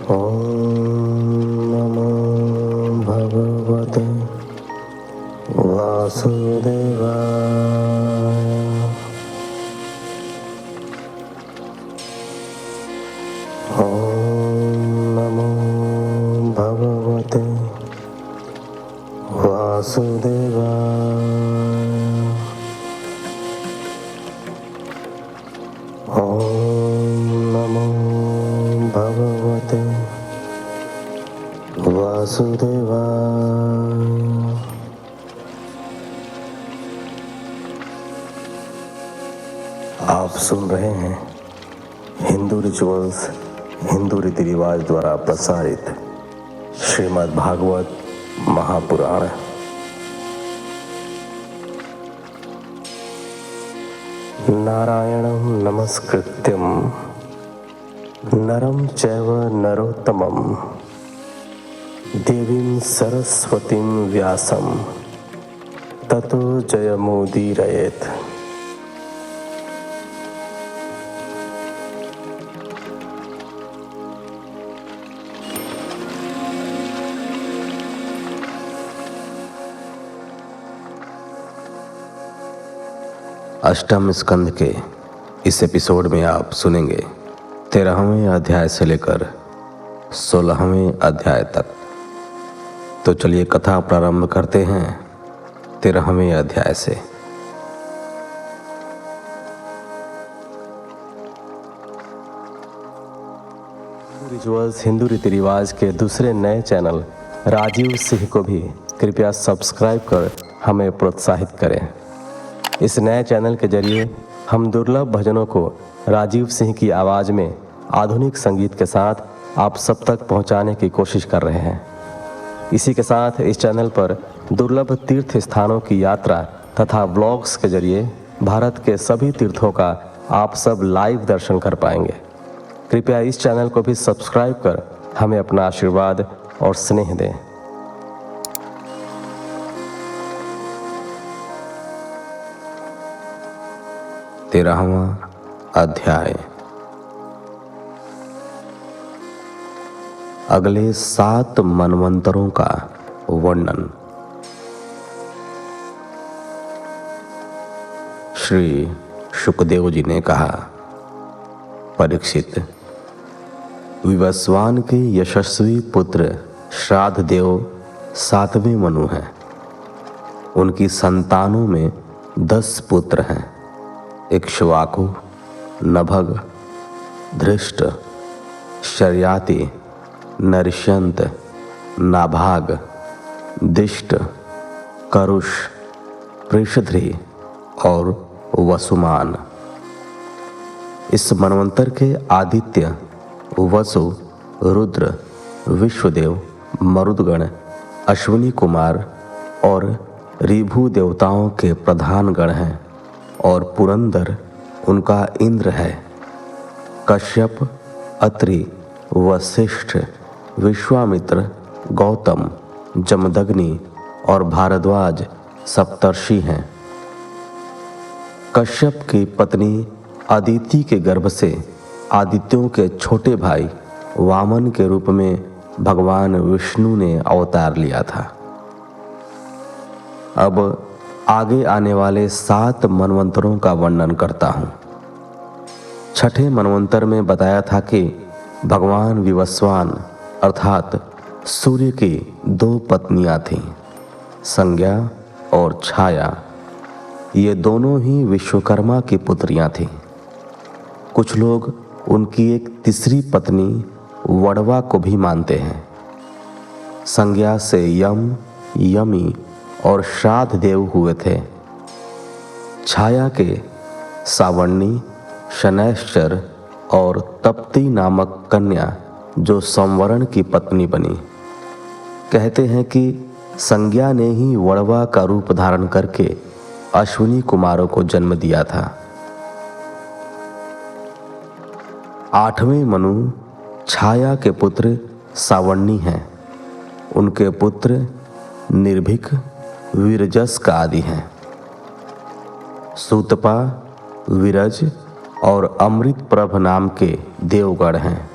ॐ नमो भगवते वासुदेवाय। ॐ नमो भगवते वासुदेवाय। ॐ नमो भगवते वासुदेवाय। आप सुन रहे हैं हिंदू रिचुअल्स, हिंदू रीति रिवाज द्वारा प्रसारित श्रीमद् भागवत महापुराण। नारायणं नमस्कृत्यं नरं चैव नरोत्तमं देवीं सरस्वतीं व्यासं ततो जयमुदीरयेत्। अष्टम स्कंद के इस एपिसोड में आप सुनेंगे 13वें अध्याय से लेकर 16वें अध्याय तक। तो चलिए कथा प्रारंभ करते हैं 13वें अध्याय से। रिचुअल्स हिंदू रीति रिवाज के दूसरे नए चैनल राजीव सिंह को भी कृपया सब्सक्राइब कर हमें प्रोत्साहित करें। इस नए चैनल के जरिए हम दुर्लभ भजनों को राजीव सिंह की आवाज़ में आधुनिक संगीत के साथ आप सब तक पहुंचाने की कोशिश कर रहे हैं। इसी के साथ इस चैनल पर दुर्लभ तीर्थ स्थानों की यात्रा तथा व्लॉग्स के जरिए भारत के सभी तीर्थों का आप सब लाइव दर्शन कर पाएंगे। कृपया इस चैनल को भी सब्सक्राइब कर हमें अपना आशीर्वाद और स्नेह दें। तेरहवां अध्याय। अगले 7 मनवंतरों का वर्णन। श्री शुकदेव जी ने कहा, परीक्षित, विवस्वान के यशस्वी पुत्र श्राद्ध देव 7वें मनु हैं। उनकी संतानों में 10 पुत्र हैं। इक्ष्वाकु, नभग, धृष्ट, शर्याति, नरिष्यंत, नाभाग, दिष्ट, करुष, पृषध्री और वसुमान। इस मनवंतर के आदित्य, वसु, रुद्र, विश्वदेव, मरुदगण, अश्विनी कुमार और ऋभु देवताओं के प्रधान गण हैं और पुरंदर उनका इंद्र है। कश्यप, अत्रि, वशिष्ठ, विश्वामित्र, गौतम, जमदग्नि और भारद्वाज सप्तर्षि हैं। कश्यप की पत्नी अदिति के गर्भ से आदित्यों के छोटे भाई वामन के रूप में भगवान विष्णु ने अवतार लिया था। अब आगे आने वाले 7 मनवंतरों का वर्णन करता हूं। छठे मनवंतर में बताया था कि भगवान विवस्वान अर्थात सूर्य की 2 पत्नियां थीं, संज्ञा और छाया। ये दोनों ही विश्वकर्मा की पुत्रियां थीं। कुछ लोग उनकी एक तीसरी पत्नी वड़वा को भी मानते हैं। संज्ञा से यम, यमी और श्राद्ध देव हुए थे। छाया के सावर्णी, शनैश्चर और तप्ती नामक कन्या जो संवरण की पत्नी बनी। कहते हैं कि संज्ञा ने ही वड़वा का रूप धारण करके अश्विनी कुमारों को जन्म दिया था। 8वें मनु छाया के पुत्र सावर्णी हैं। उनके पुत्र निर्भीक, विरजस का आदि हैं। सूतपा, विरज और अमृत प्रभ नाम के देवगण हैं।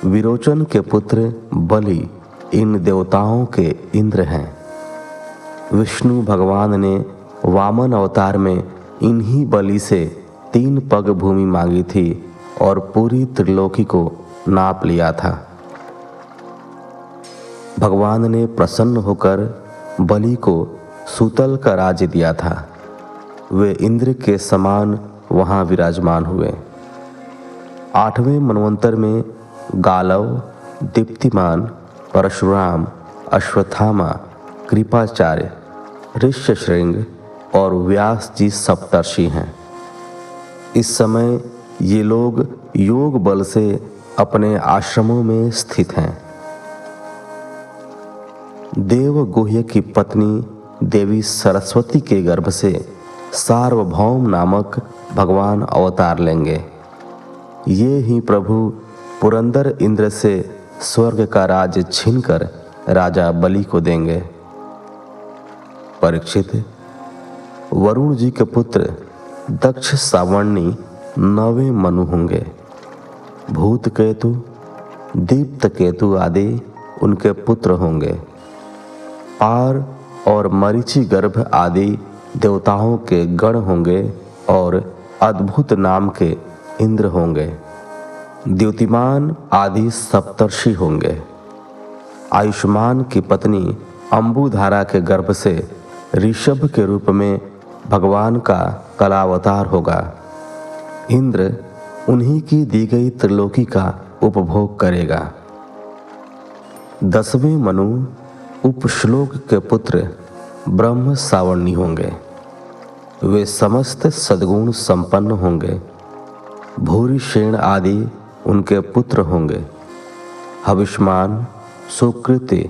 विरोचन के पुत्र बलि इन देवताओं के इंद्र हैं। विष्णु भगवान ने वामन अवतार में इन्हीं बलि से 3 पग भूमि मांगी थी और पूरी त्रिलोकी को नाप लिया था। भगवान ने प्रसन्न होकर बलि को सूतल का राज्य दिया था। वे इंद्र के समान वहां विराजमान हुए। 8वें मनवंतर में गालव, दीप्तिमान, परशुराम, अश्वत्थामा, कृपाचार्य, ऋष्यशृंग और व्यास जी सप्तर्षि हैं। इस समय ये लोग योग बल से अपने आश्रमों में स्थित हैं। देवगुह्य की पत्नी देवी सरस्वती के गर्भ से सार्वभौम नामक भगवान अवतार लेंगे। ये ही प्रभु पुरंदर इंद्र से स्वर्ग का राज्य छीनकर राजा बलि को देंगे। परीक्षित, वरुण जी के पुत्र दक्ष सावर्णी 9वें मनु होंगे। भूत केतु, दीप्त केतु आदि उनके पुत्र होंगे। पार और मरीचि गर्भ आदि देवताओं के गण होंगे और अद्भुत नाम के इंद्र होंगे। द्युतिमान आदि सप्तर्षि होंगे। आयुष्मान की पत्नी अंबुधारा के गर्भ से ऋषभ के रूप में भगवान का कलावतार होगा। इंद्र उन्हीं की दी गई त्रिलोकी का उपभोग करेगा। 10वें मनु उपश्लोक के पुत्र ब्रह्म सावर्णी होंगे। वे समस्त सद्गुण संपन्न होंगे। भूरिशेण आदि उनके पुत्र होंगे। हविष्मान, सुकृति,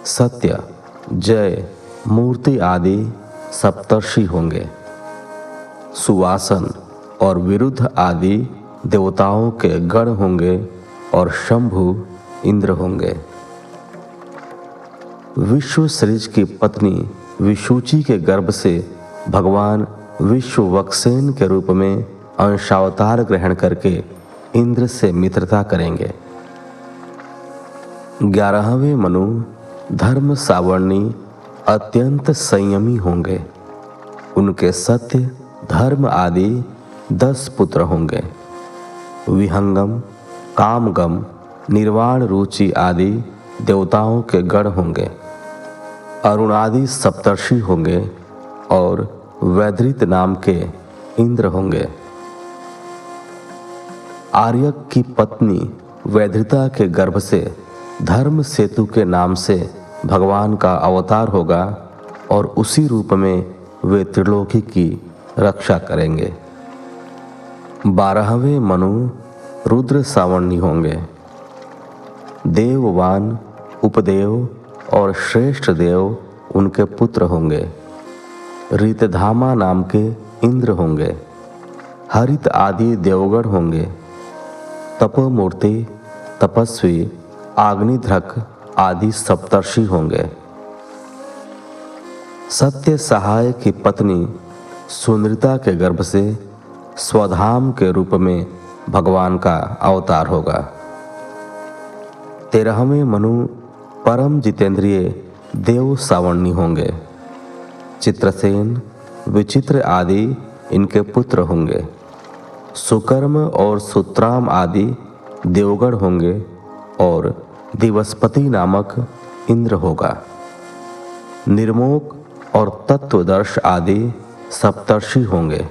सत्य, जय, मूर्ति आदि सप्तर्षि होंगे। सुवासन और विरुद्ध आदि देवताओं के गण होंगे और शंभु इंद्र होंगे। विश्वसृज की पत्नी विशुचि के गर्भ से भगवान विश्ववक्सेन के रूप में अंशावतार ग्रहण करके इंद्र से मित्रता करेंगे। 11वें मनु धर्म सावर्णी अत्यंत संयमी होंगे। उनके सत्य, धर्म आदि 10 पुत्र होंगे। विहंगम, कामगम, निर्वाण रुचि आदि देवताओं के गण होंगे। अरुण आदि सप्तर्षि होंगे और वैदृत नाम के इंद्र होंगे। आर्यक की पत्नी वैदृता के गर्भ से धर्म सेतु के नाम से भगवान का अवतार होगा और उसी रूप में वे त्रिलोकी की रक्षा करेंगे। 12वें मनु रुद्र सावर्णी होंगे। देववान, उपदेव और श्रेष्ठ देव उनके पुत्र होंगे। ऋतधामा नाम के इंद्र होंगे। हरित आदि देवगण होंगे। तपोमूर्ति, तपस्वी, आग्निध्रक आदि सप्तर्षि होंगे। सत्य सहाय की पत्नी सुंदरिता के गर्भ से स्वधाम के रूप में भगवान का अवतार होगा। 13वें मनु परम जितेंद्रिय देव सावर्णी होंगे। चित्रसेन, विचित्र आदि इनके पुत्र होंगे। सुकर्म और सुत्राम आदि देवगण होंगे और दिवसपति नामक इंद्र होगा। निर्मोक और तत्वदर्श आदि सप्तर्षि होंगे।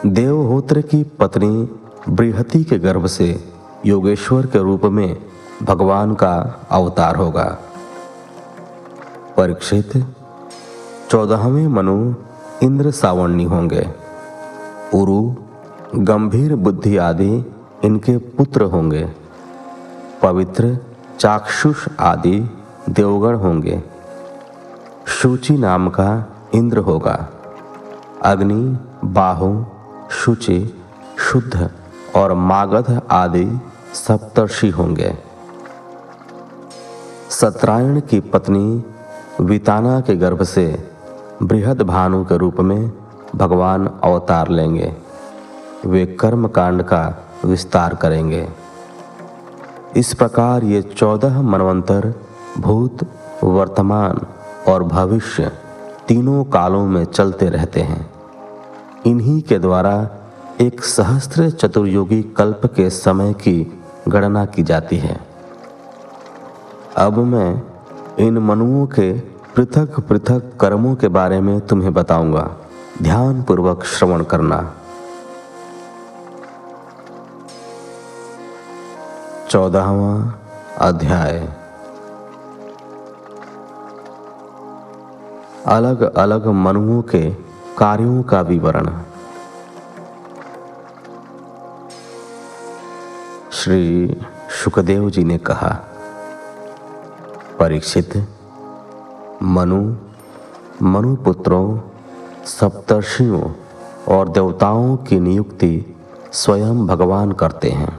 देवहोत्र की पत्नी बृहति के गर्भ से योगेश्वर के रूप में भगवान का अवतार होगा। परीक्षित, 14वें मनु इंद्र सावर्णी होंगे। उरु, गंभीर बुद्धि आदि इनके पुत्र होंगे। पवित्र, चाक्षुष आदि देवगण होंगे। शुचि नाम का इंद्र होगा। अग्नि, बाहु, शुचि, शुद्ध और मागध आदि सप्तर्षि होंगे। सत्रायण की पत्नी विताना के गर्भ से बृहद भानु के रूप में भगवान अवतार लेंगे। वे कर्म कांड का विस्तार करेंगे। इस प्रकार ये 14 मनवंतर भूत, वर्तमान और भविष्य तीनों कालों में चलते रहते हैं। इन्हीं के द्वारा एक सहस्त्र चतुर्युगी कल्प के समय की गणना की जाती है। अब मैं इन मनुओं के पृथक पृथक कर्मों के बारे में तुम्हें बताऊंगा। ध्यान पूर्वक श्रवण करना। 14वां अध्याय। अलग अलग मनुओं के कार्यों का विवरण। श्री शुकदेव जी ने कहा, परीक्षित, मनुपुत्रों, सप्तर्षियों और देवताओं की नियुक्ति स्वयं भगवान करते हैं।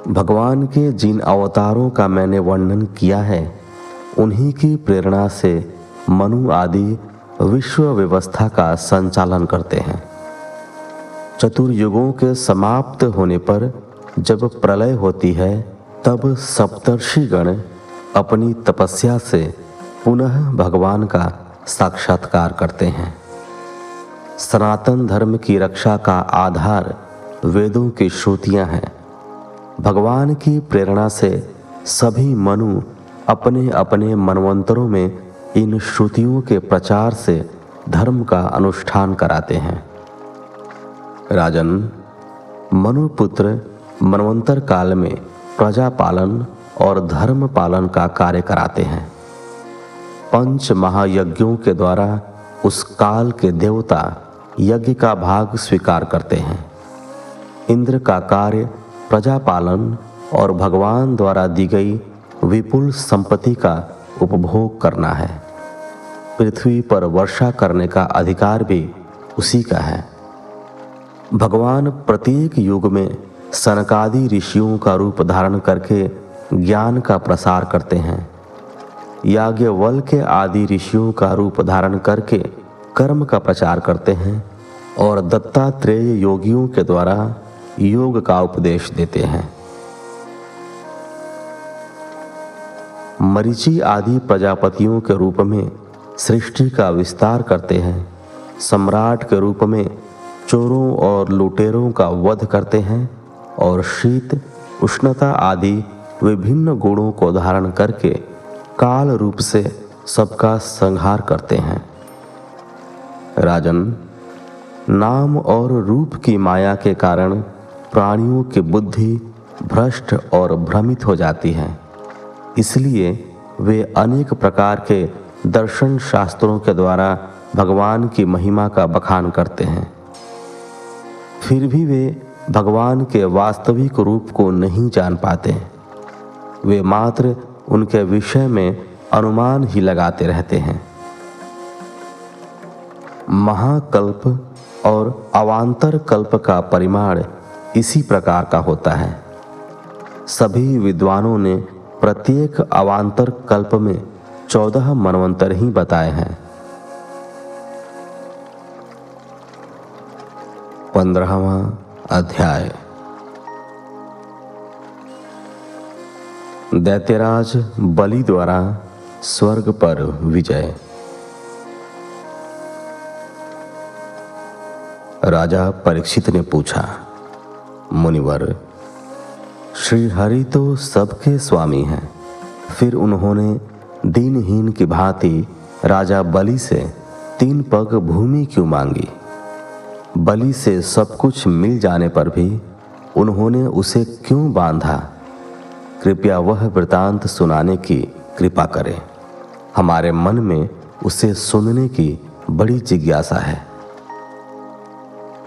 भगवान के जिन अवतारों का मैंने वर्णन किया है, उन्हीं की प्रेरणा से मनु आदि विश्व व्यवस्था का संचालन करते हैं। चतुर्युगों के समाप्त होने पर जब प्रलय होती है, तब सप्तर्षिगण अपनी तपस्या से पुनः भगवान का साक्षात्कार करते हैं। सनातन धर्म की रक्षा का आधार वेदों की श्रुतियां हैं। भगवान की प्रेरणा से सभी मनु अपने अपने मनवंतरों में इन श्रुतियों के प्रचार से धर्म का अनुष्ठान कराते हैं। राजन, मनुपुत्र मनवंतर काल में प्रजा पालन और धर्म पालन का कार्य कराते हैं। 5 महायज्ञों के द्वारा उस काल के देवता यज्ञ का भाग स्वीकार करते हैं। इंद्र का कार्य प्रजा पालन और भगवान द्वारा दी गई विपुल संपत्ति का उपभोग करना है। पृथ्वी पर वर्षा करने का अधिकार भी उसी का है। भगवान प्रत्येक युग में सनकादि ऋषियों का रूप धारण करके ज्ञान का प्रसार करते हैं। याज्ञवल्क्य आदि ऋषियों का रूप धारण करके कर्म का प्रचार करते हैं और दत्तात्रेय योगियों के द्वारा योग का उपदेश देते हैं। मरीचि आदि प्रजापतियों के रूप में सृष्टि का विस्तार करते हैं। सम्राट के रूप में चोरों और लुटेरों का वध करते हैं और शीत, उष्णता आदि विभिन्न गुणों को धारण करके काल रूप से सबका संहार करते हैं। राजन, नाम और रूप की माया के कारण प्राणियों की बुद्धि भ्रष्ट और भ्रमित हो जाती है। इसलिए वे अनेक प्रकार के दर्शन शास्त्रों के द्वारा भगवान की महिमा का बखान करते हैं। फिर भी वे भगवान के वास्तविक रूप को नहीं जान पाते। वे मात्र उनके विषय में अनुमान ही लगाते रहते हैं। महाकल्प और अवान्तर कल्प का परिमाण इसी प्रकार का होता है। सभी विद्वानों ने प्रत्येक अवान्तर कल्प में 14 मनवंतर ही बताए हैं। 15वां अध्याय। दैत्यराज बलि द्वारा स्वर्ग पर विजय। राजा परीक्षित ने पूछा, मुनिवर, श्री हरि तो सबके स्वामी हैं, फिर उन्होंने दीनहीन की भांति राजा बलि से 3 पग भूमि क्यों मांगी? बलि से सब कुछ मिल जाने पर भी उन्होंने उसे क्यों बांधा? कृपया वह वृतांत सुनाने की कृपा करें। हमारे मन में उसे सुनने की बड़ी जिज्ञासा है।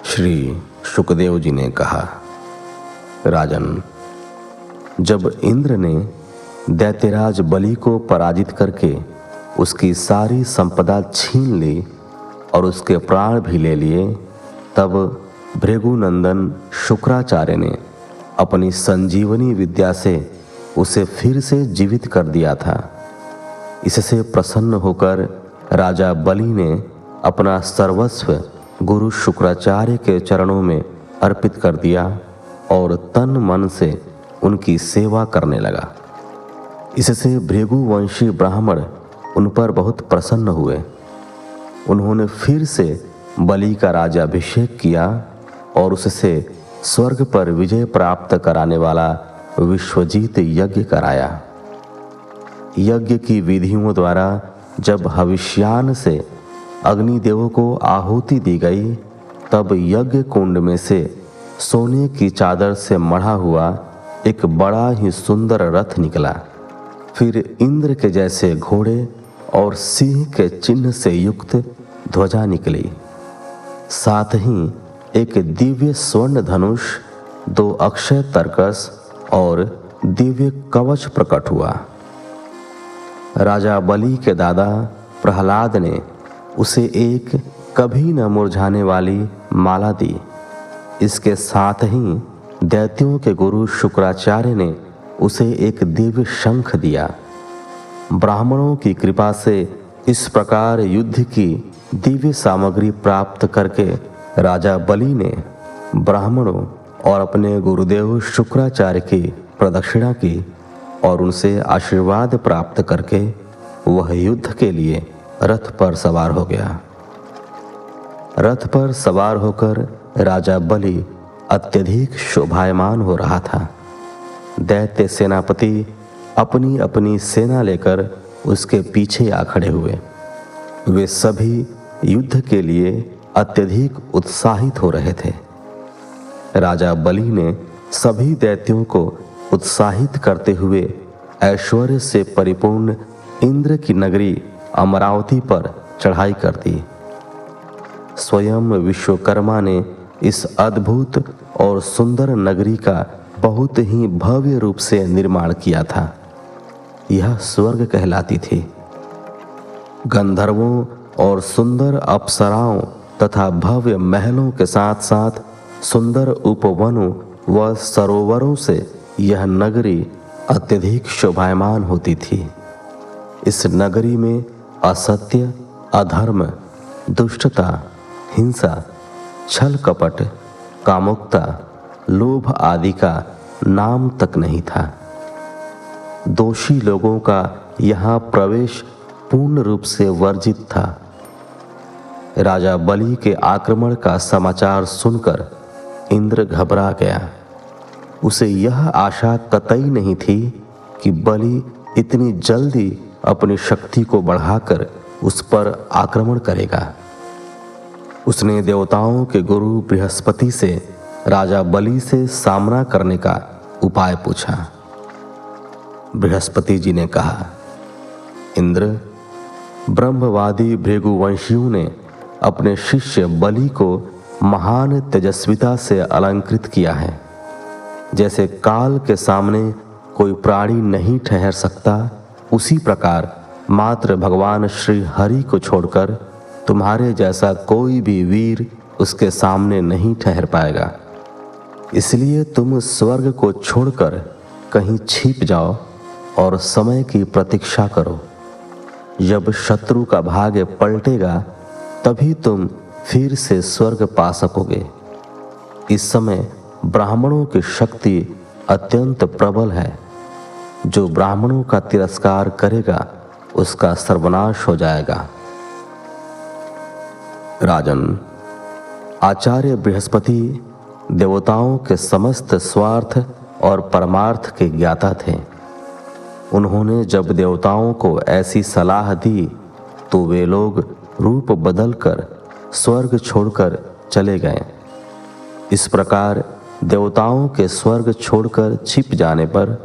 श्री शुकदेव जी ने कहा, राजन, जब इंद्र ने दैत्यराज बलि को पराजित करके उसकी सारी संपदा छीन ली और उसके प्राण भी ले लिए, तब भृगुनंदन शुक्राचार्य ने अपनी संजीवनी विद्या से उसे फिर से जीवित कर दिया था। इससे प्रसन्न होकर राजा बलि ने अपना सर्वस्व गुरु शुक्राचार्य के चरणों में अर्पित कर दिया और तन मन से उनकी सेवा करने लगा। इससे भृगुवंशी ब्राह्मण उन पर बहुत प्रसन्न हुए। उन्होंने फिर से बलि का राज्याभिषेक किया और उससे स्वर्ग पर विजय प्राप्त कराने वाला विश्वजीत यज्ञ कराया। यज्ञ की विधियों द्वारा जब हविष्यान से अग्निदेवों को आहुति दी गई, तब यज्ञ कुंड में से सोने की चादर से मढ़ा हुआ एक बड़ा ही सुंदर रथ निकला। फिर इंद्र के जैसे घोड़े और सिंह के चिन्ह से युक्त ध्वजा निकली। साथ ही एक दिव्य स्वर्ण धनुष, 2 अक्षय तरकस और दिव्य कवच प्रकट हुआ। राजा बलि के दादा प्रहलाद ने उसे एक कभी न मुरझाने वाली माला दी। इसके साथ ही दैत्यों के गुरु शुक्राचार्य ने उसे एक दिव्य शंख दिया। ब्राह्मणों की कृपा से इस प्रकार युद्ध की दिव्य सामग्री प्राप्त करके राजा बलि ने ब्राह्मणों और अपने गुरुदेव शुक्राचार्य की प्रदक्षिणा की और उनसे आशीर्वाद प्राप्त करके वह युद्ध के लिए रथ पर सवार हो गया। रथ पर सवार होकर राजा बलि अत्यधिक शोभायमान हो रहा था। दैत्य सेनापति अपनी अपनी सेना लेकर उसके पीछे आ खड़े हुए। वे सभी युद्ध के लिए अत्यधिक उत्साहित हो रहे थे। राजा बलि ने सभी दैत्यों को उत्साहित करते हुए ऐश्वर्य से परिपूर्ण इंद्र की नगरी अमरावती पर चढ़ाई कर दी। स्वयं विश्वकर्मा ने इस अद्भुत और सुंदर नगरी का बहुत ही भव्य रूप से निर्माण किया था। यह स्वर्ग कहलाती थी। गंधर्वों और सुंदर अप्सराओं तथा भव्य महलों के साथ साथ सुंदर उपवनों व सरोवरों से यह नगरी अत्यधिक शोभायमान होती थी। इस नगरी में असत्य, अधर्म, दुष्टता, हिंसा, छल कपट, कामुकता, लोभ आदि का नाम तक नहीं था। दोषी लोगों का यहाँ प्रवेश पूर्ण रूप से वर्जित था। राजा बलि के आक्रमण का समाचार सुनकर इंद्र घबरा गया। उसे यह आशा कतई नहीं थी कि बलि इतनी जल्दी अपनी शक्ति को बढ़ाकर उस पर आक्रमण करेगा। उसने देवताओं के गुरु बृहस्पति से राजा बलि से सामना करने का उपाय पूछा। बृहस्पति जी ने कहा, इंद्र, ब्रह्मवादी भृगुवंशियों ने अपने शिष्य बलि को महान तेजस्विता से अलंकृत किया है। जैसे काल के सामने कोई प्राणी नहीं ठहर सकता, उसी प्रकार मात्र भगवान श्री हरि को छोड़कर तुम्हारे जैसा कोई भी वीर उसके सामने नहीं ठहर पाएगा। इसलिए तुम स्वर्ग को छोड़कर कहीं छिप जाओ और समय की प्रतीक्षा करो। जब शत्रु का भाग्य पलटेगा तभी तुम फिर से स्वर्ग पा सकोगे। इस समय ब्राह्मणों की शक्ति अत्यंत प्रबल है। जो ब्राह्मणों का तिरस्कार करेगा उसका सर्वनाश हो जाएगा। राजन, आचार्य बृहस्पति देवताओं के समस्त स्वार्थ और परमार्थ के ज्ञाता थे। उन्होंने जब देवताओं को ऐसी सलाह दी तो वे लोग रूप बदलकर स्वर्ग छोड़कर चले गए। इस प्रकार देवताओं के स्वर्ग छोड़कर छिप जाने पर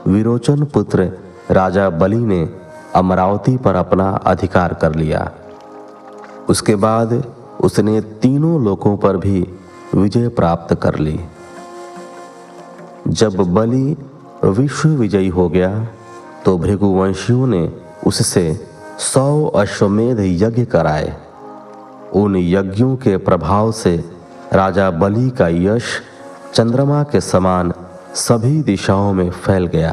विरोचन पुत्र राजा बलि ने अमरावती पर अपना अधिकार कर लिया। उसके बाद उसने तीनों लोकों पर भी विजय प्राप्त कर ली। जब बलि विश्व विजयी हो गया तो भृगुवंशियों ने उससे 100 अश्वमेध यज्ञ कराए। उन यज्ञों के प्रभाव से राजा बलि का यश चंद्रमा के समान सभी दिशाओं में फैल गया।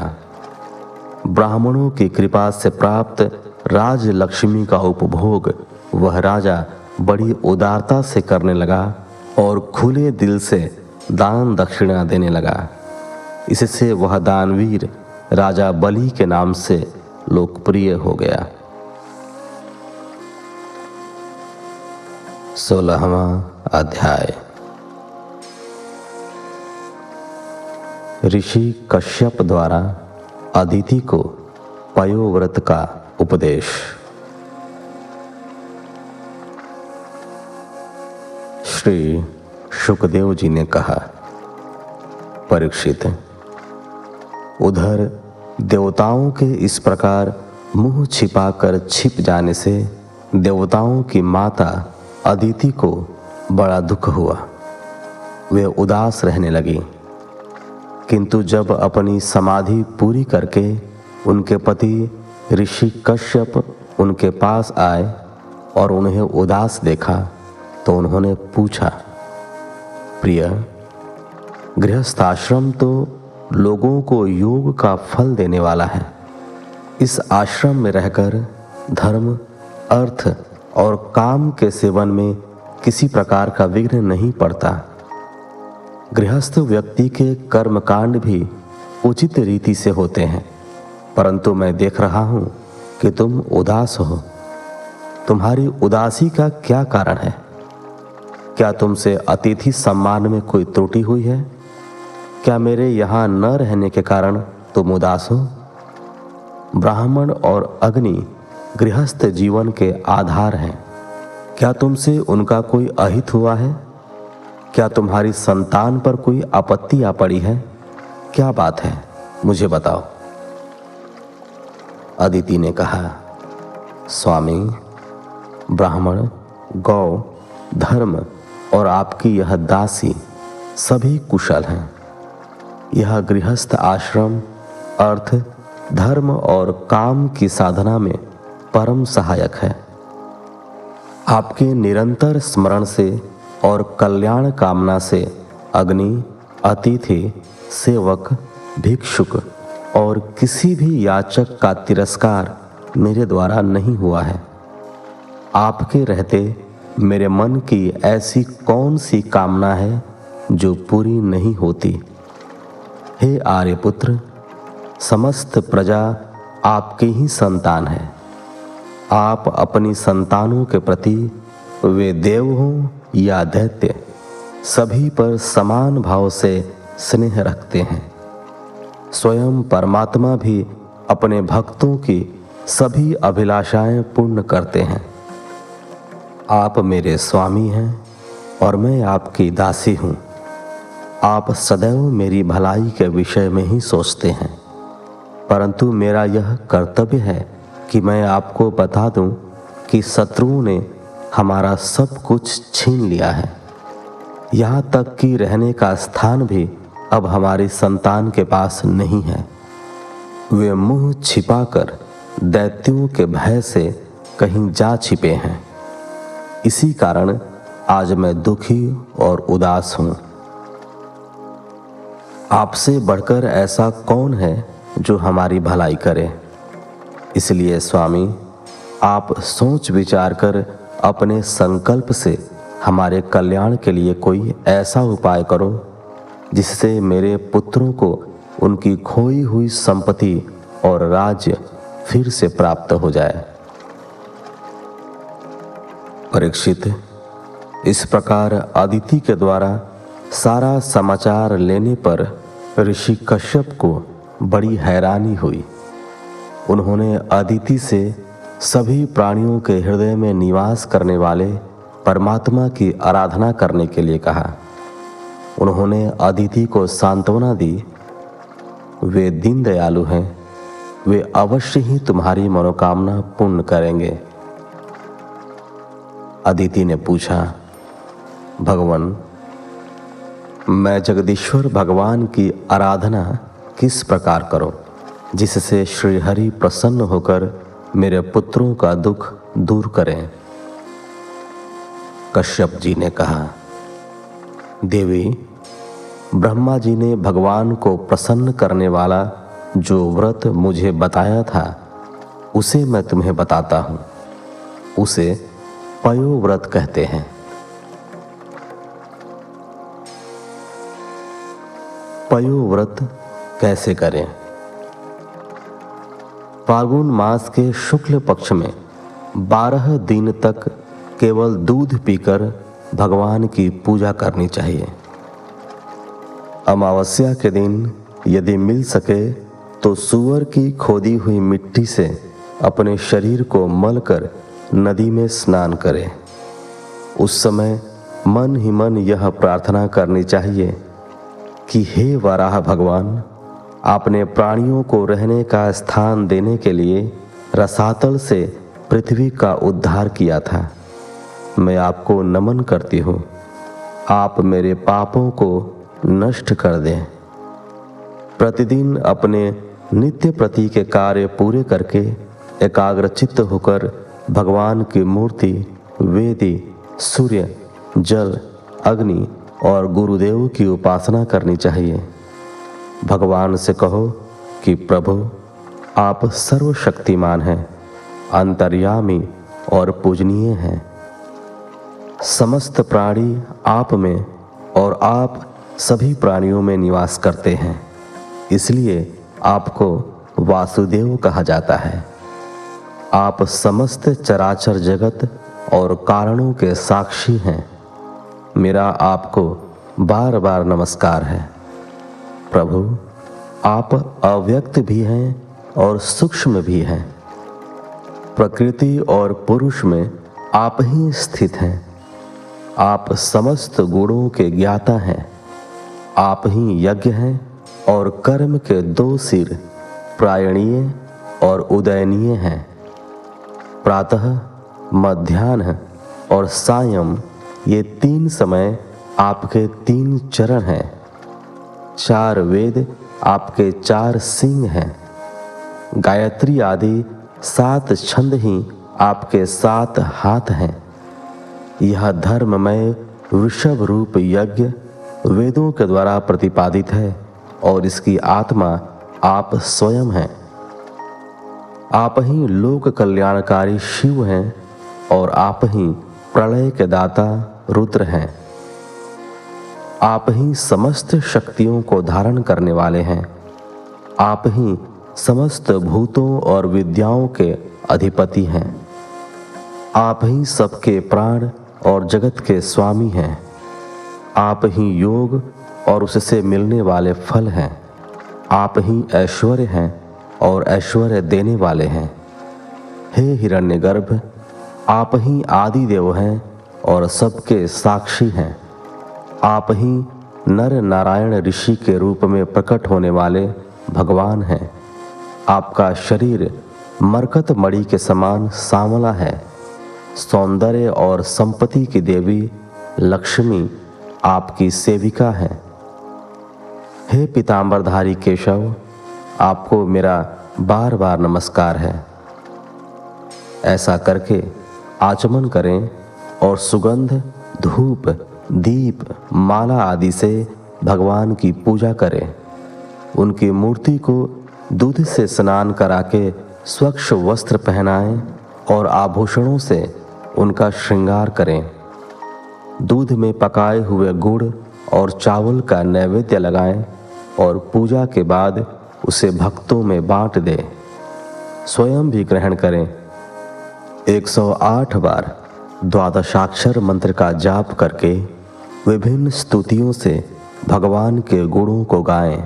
ब्राह्मणों की कृपा से प्राप्त राज लक्ष्मी का उपभोग वह राजा बड़ी उदारता से करने लगा और खुले दिल से दान दक्षिणा देने लगा। इससे वह दानवीर राजा बलि के नाम से लोकप्रिय हो गया। 16वां अध्याय। ऋषि कश्यप द्वारा अदिति को पयोव्रत का उपदेश। श्री शुकदेव जी ने कहा, परीक्षित, उधर देवताओं के इस प्रकार मुंह छिपाकर छिप जाने से देवताओं की माता अदिति को बड़ा दुख हुआ। वे उदास रहने लगी, किंतु जब अपनी समाधि पूरी करके उनके पति ऋषि कश्यप उनके पास आए और उन्हें उदास देखा तो उन्होंने पूछा, प्रिय, गृहस्थाश्रम तो लोगों को योग का फल देने वाला है। इस आश्रम में रहकर धर्म, अर्थ और काम के सेवन में किसी प्रकार का विघ्न नहीं पड़ता। गृहस्थ व्यक्ति के कर्मकांड भी उचित रीति से होते हैं, परंतु मैं देख रहा हूं कि तुम उदास हो। तुम्हारी उदासी का क्या कारण है? क्या तुमसे अतिथि सम्मान में कोई त्रुटि हुई है? क्या मेरे यहाँ न रहने के कारण तुम उदास हो? ब्राह्मण और अग्नि गृहस्थ जीवन के आधार हैं। क्या तुमसे उनका कोई अहित हुआ है? क्या तुम्हारी संतान पर कोई आपत्ति आ पड़ी है? क्या बात है, मुझे बताओ। अदिति ने कहा, स्वामी, ब्राह्मण, गौ, धर्म और आपकी यह दासी सभी कुशल हैं। यह गृहस्थ आश्रम अर्थ, धर्म और काम की साधना में परम सहायक है। आपके निरंतर स्मरण से और कल्याण कामना से अग्नि, अतिथि, सेवक, भिक्षुक और किसी भी याचक का तिरस्कार मेरे द्वारा नहीं हुआ है। आपके रहते मेरे मन की ऐसी कौन सी कामना है जो पूरी नहीं होती? हे आर्यपुत्र, समस्त प्रजा आपकी ही संतान है। आप अपनी संतानों के प्रति, वे देव हों या दैत्य, सभी पर समान भाव से स्नेह रखते हैं। स्वयं परमात्मा भी अपने भक्तों की सभी अभिलाषाएं पूर्ण करते हैं। आप मेरे स्वामी हैं और मैं आपकी दासी हूं। आप सदैव मेरी भलाई के विषय में ही सोचते हैं, परंतु मेरा यह कर्तव्य है कि मैं आपको बता दूं कि शत्रुओं ने हमारा सब कुछ छीन लिया है। यहाँ तक कि रहने का स्थान भी अब हमारी संतान के पास नहीं है। वे मुंह छिपाकर दैत्यों के भय से कहीं जा छिपे हैं। इसी कारण आज मैं दुखी और उदास हूं। आपसे बढ़कर ऐसा कौन है जो हमारी भलाई करे? इसलिए स्वामी, आप सोच विचार कर अपने संकल्प से हमारे कल्याण के लिए कोई ऐसा उपाय करो जिससे मेरे पुत्रों को उनकी खोई हुई संपत्ति और राज्य फिर से प्राप्त हो जाए। परीक्षित, इस प्रकार अदिति के द्वारा सारा समाचार लेने पर ऋषि कश्यप को बड़ी हैरानी हुई। उन्होंने अदिति से सभी प्राणियों के हृदय में निवास करने वाले परमात्मा की आराधना करने के लिए कहा। उन्होंने अदिति को सांत्वना दी, वे दीन दयालु हैं, वे अवश्य ही तुम्हारी मनोकामना पूर्ण करेंगे। अदिति ने पूछा, भगवान, मैं जगदीश्वर भगवान की आराधना किस प्रकार करूं जिससे श्री हरि प्रसन्न होकर मेरे पुत्रों का दुख दूर करें? कश्यप जी ने कहा, देवी, ब्रह्मा जी ने भगवान को प्रसन्न करने वाला जो व्रत मुझे बताया था उसे मैं तुम्हें बताता हूं। उसे पयोव्रत कहते हैं। पयोव्रत कैसे करें? फाल्गुन मास के शुक्ल पक्ष में 12 दिन तक केवल दूध पीकर भगवान की पूजा करनी चाहिए। अमावस्या के दिन यदि मिल सके तो सूअर की खोदी हुई मिट्टी से अपने शरीर को मलकर नदी में स्नान करें। उस समय मन ही मन यह प्रार्थना करनी चाहिए कि हे वराह भगवान, आपने प्राणियों को रहने का स्थान देने के लिए रसातल से पृथ्वी का उद्धार किया था। मैं आपको नमन करती हूँ। आप मेरे पापों को नष्ट कर दें। प्रतिदिन अपने नित्य प्रति के कार्य पूरे करके एकाग्रचित्त होकर भगवान की मूर्ति, वेदी, सूर्य, जल, अग्नि और गुरुदेव की उपासना करनी चाहिए। भगवान से कहो कि प्रभु, आप सर्वशक्तिमान हैं, अंतर्यामी और पूजनीय हैं। समस्त प्राणी आप में और आप सभी प्राणियों में निवास करते हैं, इसलिए आपको वासुदेव कहा जाता है। आप समस्त चराचर जगत और कारणों के साक्षी हैं। मेरा आपको बार बार नमस्कार है। प्रभु, आप अव्यक्त भी हैं और सूक्ष्म भी हैं। प्रकृति और पुरुष में आप ही स्थित हैं। आप समस्त गुणों के ज्ञाता हैं। आप ही यज्ञ हैं और कर्म के 2 सिर, प्रायणीय और उदयनीय हैं। प्रातः, मध्याह्न और सायं, ये 3 समय आपके 3 चरण हैं। 4 वेद आपके 4 सिंह हैं। गायत्री आदि 7 छंद ही आपके 7 हाथ हैं। यह धर्ममय वृषभ रूप यज्ञ वेदों के द्वारा प्रतिपादित है और इसकी आत्मा आप स्वयं हैं। आप ही लोक कल्याणकारी शिव हैं और आप ही प्रलय के दाता रुद्र हैं। आप ही समस्त शक्तियों को धारण करने वाले हैं। आप ही समस्त भूतों और विद्याओं के अधिपति हैं। आप ही सबके प्राण और जगत के स्वामी हैं। आप ही योग और उससे मिलने वाले फल हैं। आप ही ऐश्वर्य हैं और ऐश्वर्य देने वाले हैं। हे हिरण्यगर्भ, आप ही आदि देव हैं और सबके साक्षी हैं। आप ही नर नारायण ऋषि के रूप में प्रकट होने वाले भगवान हैं। आपका शरीर मरकत मणि के समान सांवला है। सौंदर्य और संपत्ति की देवी लक्ष्मी आपकी सेविका है। हे पीतांबरधारी केशव, आपको मेरा बार बार नमस्कार है। ऐसा करके आचमन करें और सुगंध, धूप, दीप, माला आदि से भगवान की पूजा करें। उनकी मूर्ति को दूध से स्नान करा के स्वच्छ वस्त्र पहनाएं और आभूषणों से उनका श्रृंगार करें। दूध में पकाए हुए गुड़ और चावल का नैवेद्य लगाएं और पूजा के बाद उसे भक्तों में बांट दें। स्वयं भी ग्रहण करें। 108 बार द्वादशाक्षर मंत्र का जाप करके विभिन्न स्तुतियों से भगवान के गुणों को गाएं।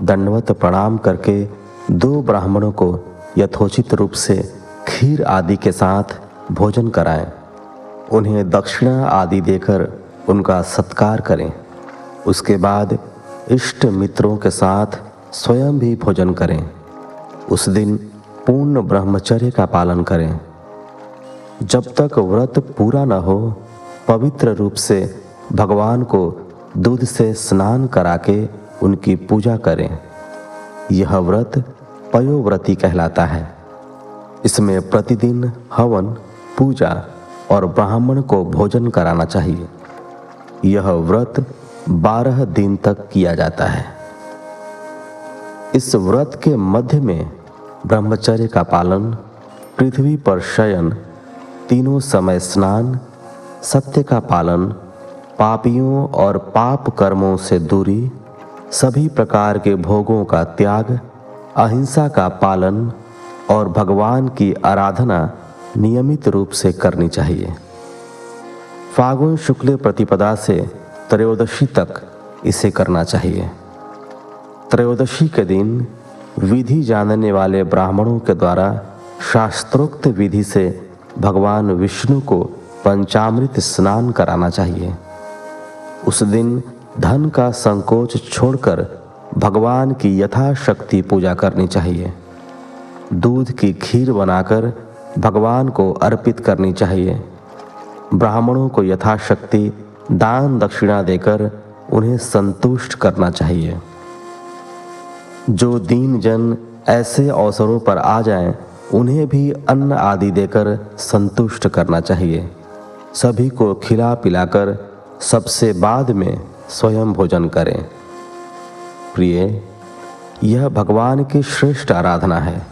दंडवत प्रणाम करके 2 ब्राह्मणों को यथोचित रूप से खीर आदि के साथ भोजन कराएं। उन्हें दक्षिणा आदि देकर उनका सत्कार करें। उसके बाद इष्ट मित्रों के साथ स्वयं भी भोजन करें। उस दिन पूर्ण ब्रह्मचर्य का पालन करें। जब तक व्रत पूरा न हो, पवित्र रूप से भगवान को दूध से स्नान करा के उनकी पूजा करें। यह व्रत पयोव्रती कहलाता है। इसमें प्रतिदिन हवन, पूजा और ब्राह्मण को भोजन कराना चाहिए। यह व्रत 12 दिन तक किया जाता है। इस व्रत के मध्य में ब्रह्मचर्य का पालन, पृथ्वी पर शयन, तीनों समय स्नान, सत्य का पालन, पापियों और पाप कर्मों से दूरी, सभी प्रकार के भोगों का त्याग, अहिंसा का पालन और भगवान की आराधना नियमित रूप से करनी चाहिए। फागुन शुक्ल प्रतिपदा से त्रयोदशी तक इसे करना चाहिए। त्रयोदशी के दिन विधि जानने वाले ब्राह्मणों के द्वारा शास्त्रोक्त विधि से भगवान विष्णु को पंचामृत स्नान कराना चाहिए। उस दिन धन का संकोच छोड़कर भगवान की यथाशक्ति पूजा करनी चाहिए। दूध की खीर बनाकर भगवान को अर्पित करनी चाहिए। ब्राह्मणों को यथाशक्ति दान दक्षिणा देकर उन्हें संतुष्ट करना चाहिए। जो दीन जन ऐसे अवसरों पर आ जाएं, उन्हें भी अन्न आदि देकर संतुष्ट करना चाहिए। सभी को खिला पिलाकर सबसे बाद में स्वयं भोजन करें। प्रिय, यह भगवान की श्रेष्ठ आराधना है।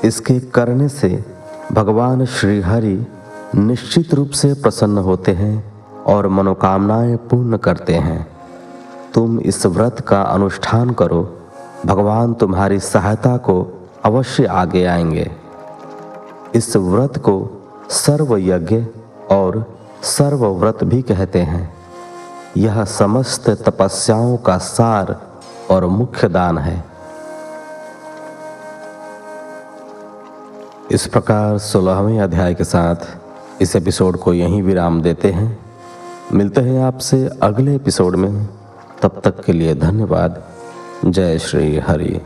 इसके करने से भगवान श्री हरि निश्चित रूप से प्रसन्न होते हैं और मनोकामनाएं पूर्ण करते हैं। तुम इस व्रत का अनुष्ठान करो, भगवान तुम्हारी सहायता को अवश्य आगे आएंगे। इस व्रत को सर्व यज्ञ और सर्व व्रत भी कहते हैं। यह समस्त तपस्याओं का सार और मुख्य दान है। इस प्रकार 16वें अध्याय के साथ इस एपिसोड को यहीं विराम देते हैं। मिलते हैं आपसे अगले एपिसोड में। तब तक के लिए धन्यवाद। जय श्री हरि।